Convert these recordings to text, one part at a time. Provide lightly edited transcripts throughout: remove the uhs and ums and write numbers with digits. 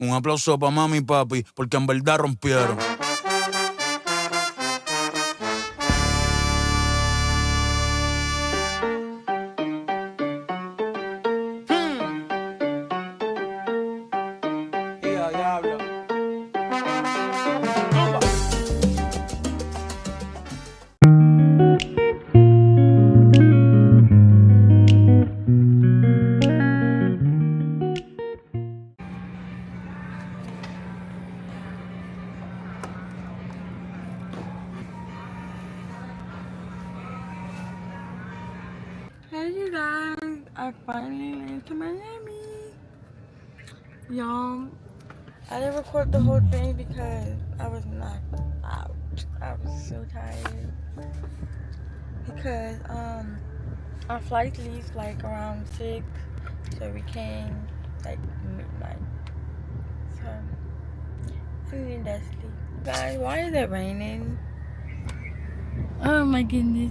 Un aplauso para mami y papi, porque en verdad rompieron. Hey you guys, I finally made it to Miami. Y'all, I didn't record the whole thing because I was knocked out. I was so tired. Because our flight leaves like around 6, so we came like midnight. So I needed that sleep. Guys, why is it raining? Oh my goodness.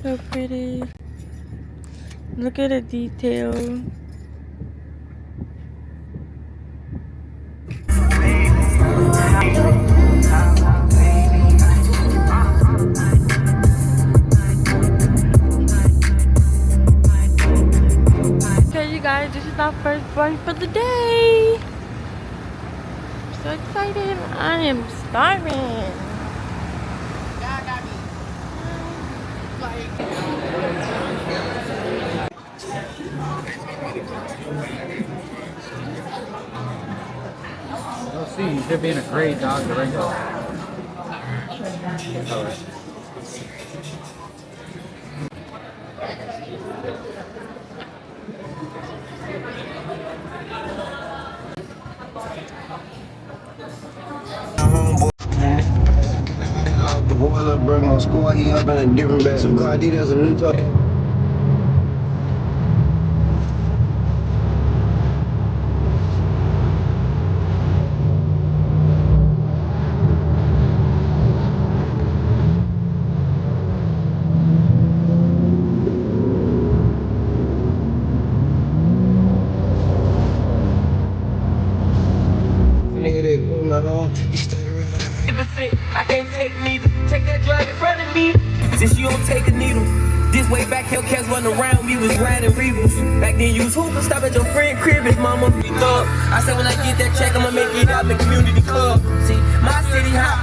So pretty. Look at the detail. Okay, you guys, this is our first flight for the day. I'm so excited. I am starving. You'll see, you're being a great dog to wrangle. The boiler burn on score, he up in a different bag. Some car details and new talk. Nigga, they put my home. I can't take neither. Take that drug in front of me. Since you don't take a needle. This way back, Hellcats running around me was riding Rebels. Back then you was hooping, stop at your friend crib, his mama be thug. I said when I get that check, I'ma make it out in the community club. See, my city hot,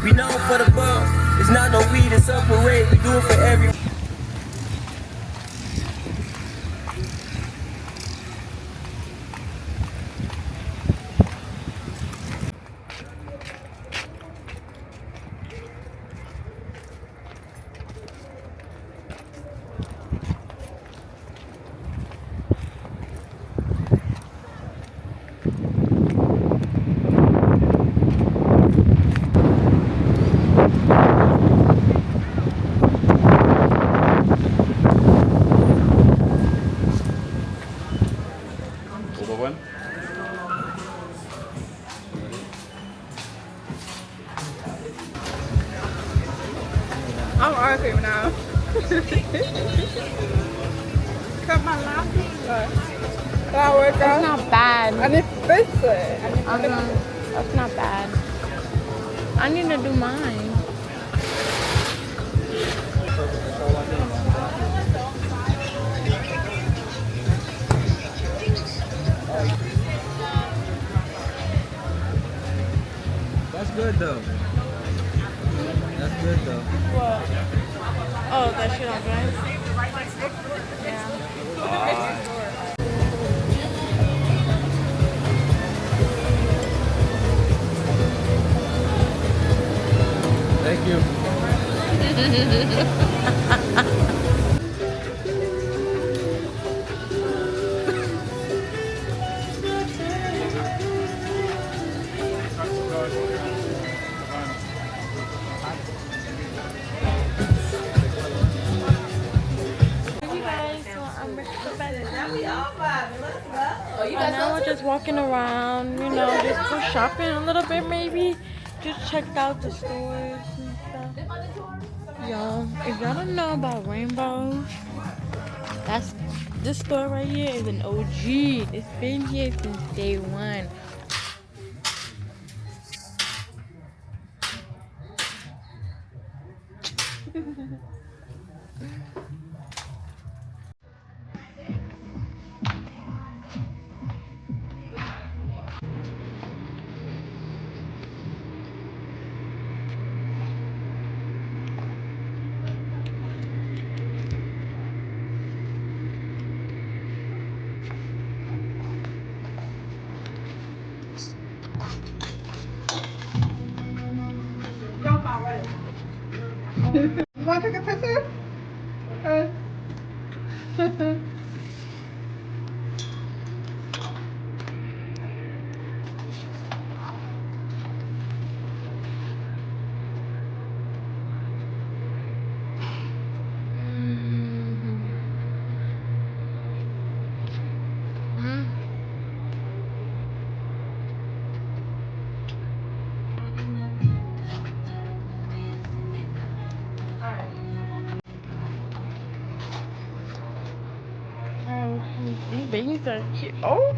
we known for the bug. It's not no weed, it's a parade, we do it for every. I'm arguing now. Cut my lap. That work out. It's not bad. I didn't fix it. That's not bad. I need to do mine. That's good though. That's good though. What? Oh, that shit on dry? Yeah. Thank you. walking around, you know, just go shopping a little bit maybe. Just checked out the stores and stuff. Y'all, if y'all don't know about Rainbow, that's this store right here is an OG. It's been here since day one. You want to take a picture? These babies are cute. Oh!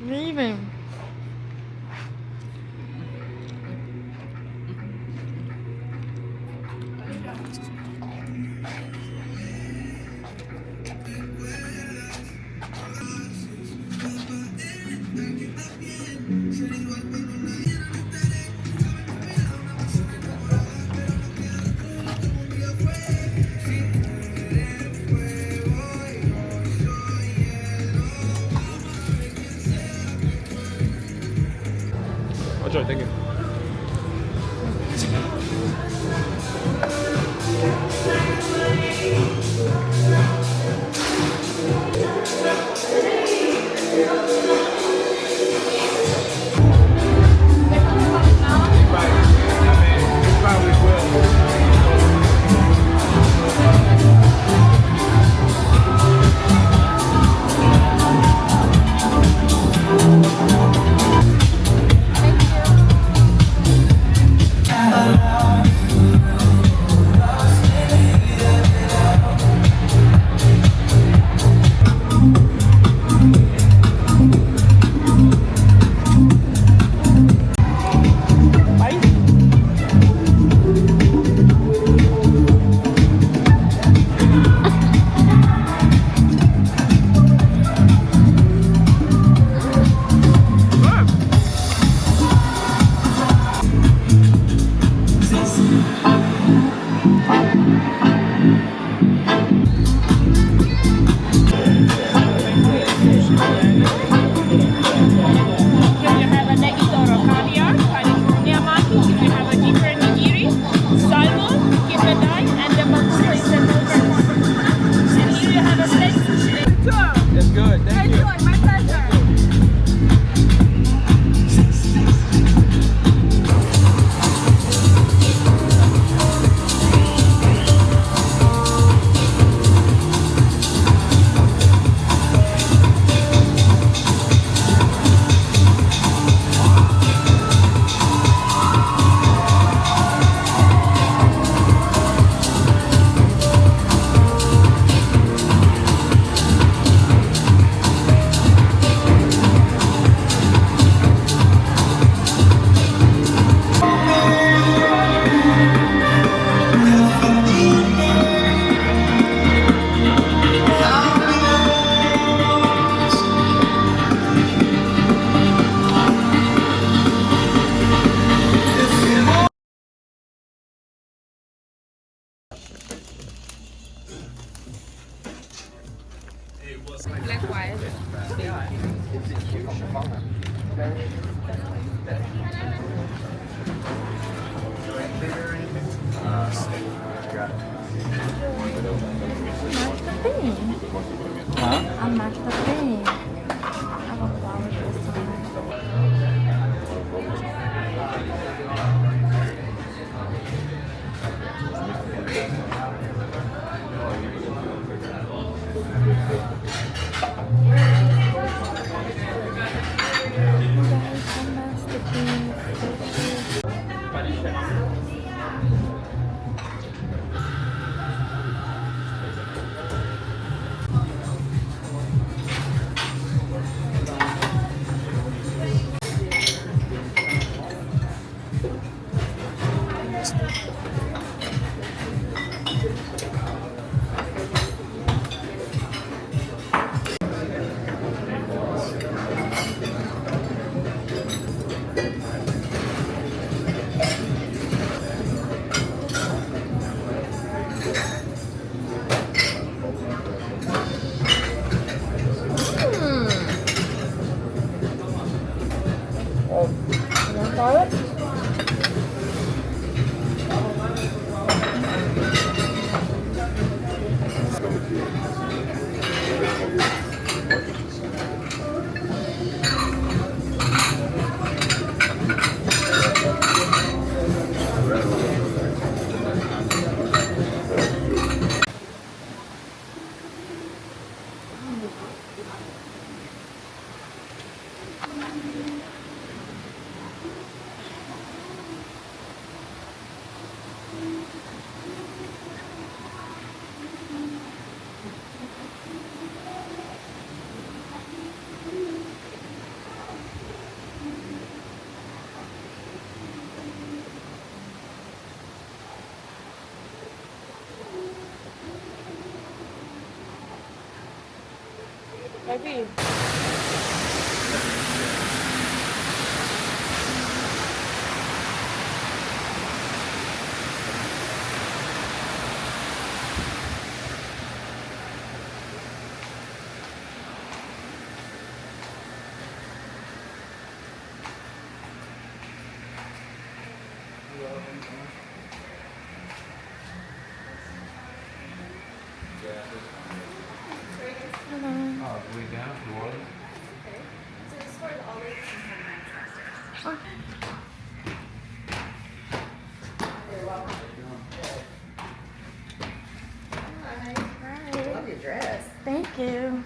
Leaving. Enjoy, thank you. It's good, thank you. My pleasure. Match the theme. I matched the theme. I have a flower this time. Baby. Love your dress. Thank you.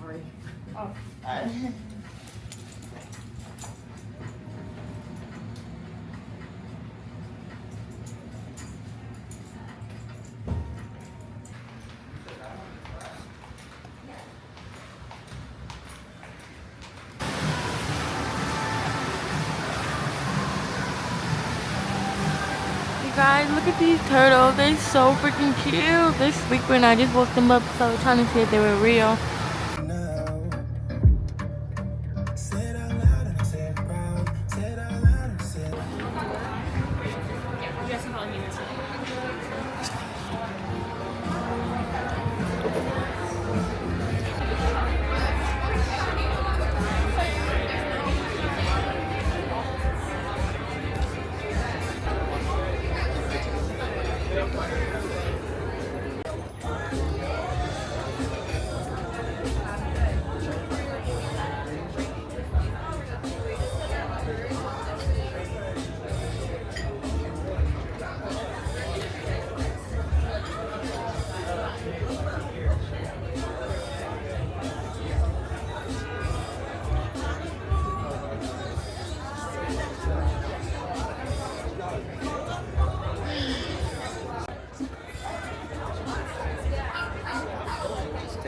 Sorry. Oh. Guys, look at these turtles. They're so freaking cute. They're sleeping and I just woke them up, so I was trying to see if they were real.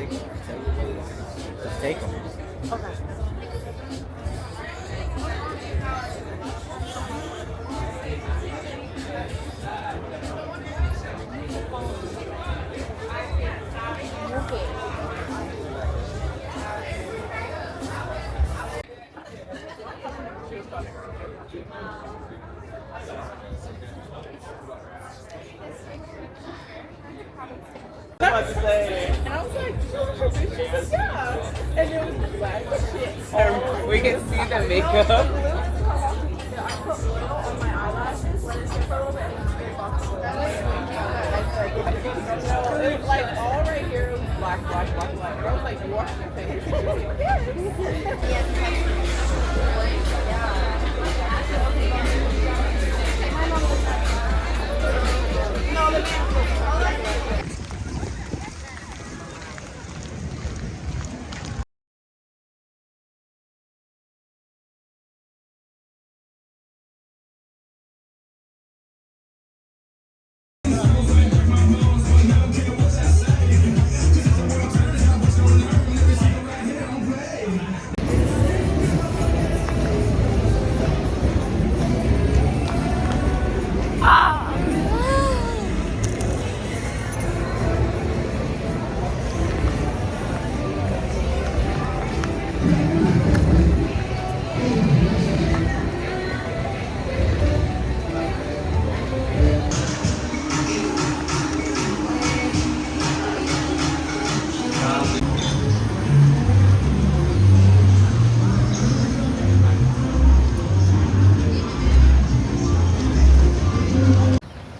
take them. Just take them. Okay. And I was like, she said, yeah. And it was black shit. We can see the makeup. I put oil on my eyelashes, let it sit for a little bit, and then scrape off the oil. It was like all right here, it was black. And I was like, you wash your face? She was like,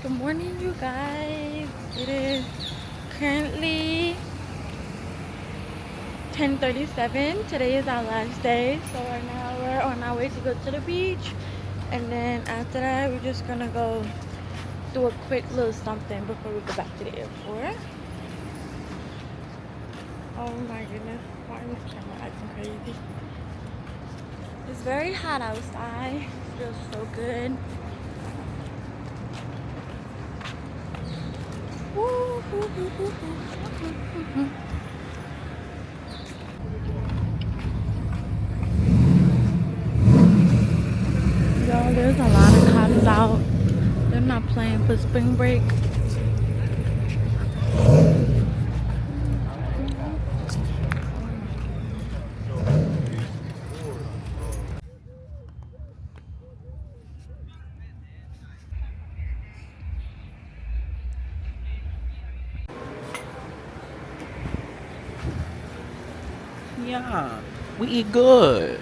Good morning, you guys. It is currently 10:37. Today is our last day, so right now we're on our way to go to the beach, and then after that we're just gonna go do a quick little something before we go back to the airport. Oh my goodness, why is this camera acting crazy? It's very hot outside. It feels so good. Y'all, there's a lot of cops out. They're not playing for spring break. Yeah, we eat good.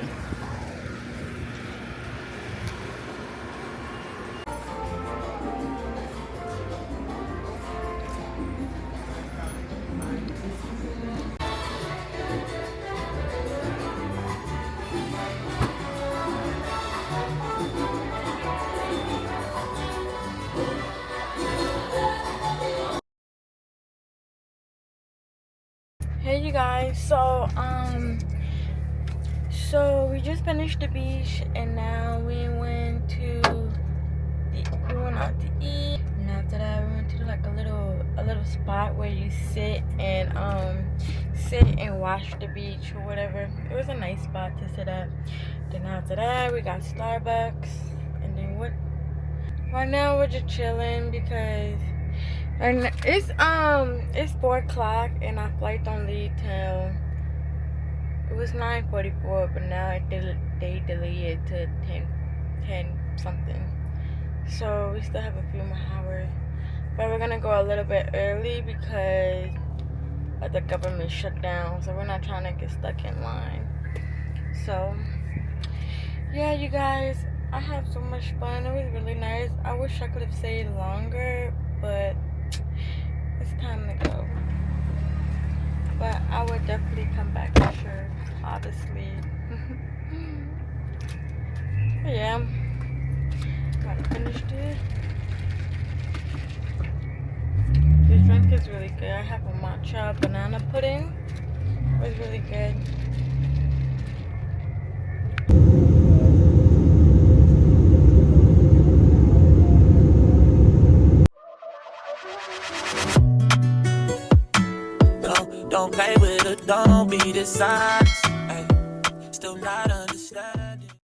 Hey you guys, so we just finished the beach and now we went out to eat, and after that we went to like a little spot where you sit and watch the beach or whatever. It was a nice spot to sit at. Then after that we got Starbucks, and then what? Right now we're just chilling because it's 4 o'clock and our flight don't leave till, it was 9:44, but now they delayed it to 10 something. So we still have a few more hours, but we're gonna go a little bit early because of the government shutdown. So we're not trying to get stuck in line. So yeah, you guys, I had so much fun. It was really nice. I wish I could have stayed longer, but it's time to go. But I would definitely come back for sure, obviously. But yeah, gotta finish this. This drink is really good. I have a matcha banana pudding. It was really good. gon' play with her, don't be dishonest. Ay, still not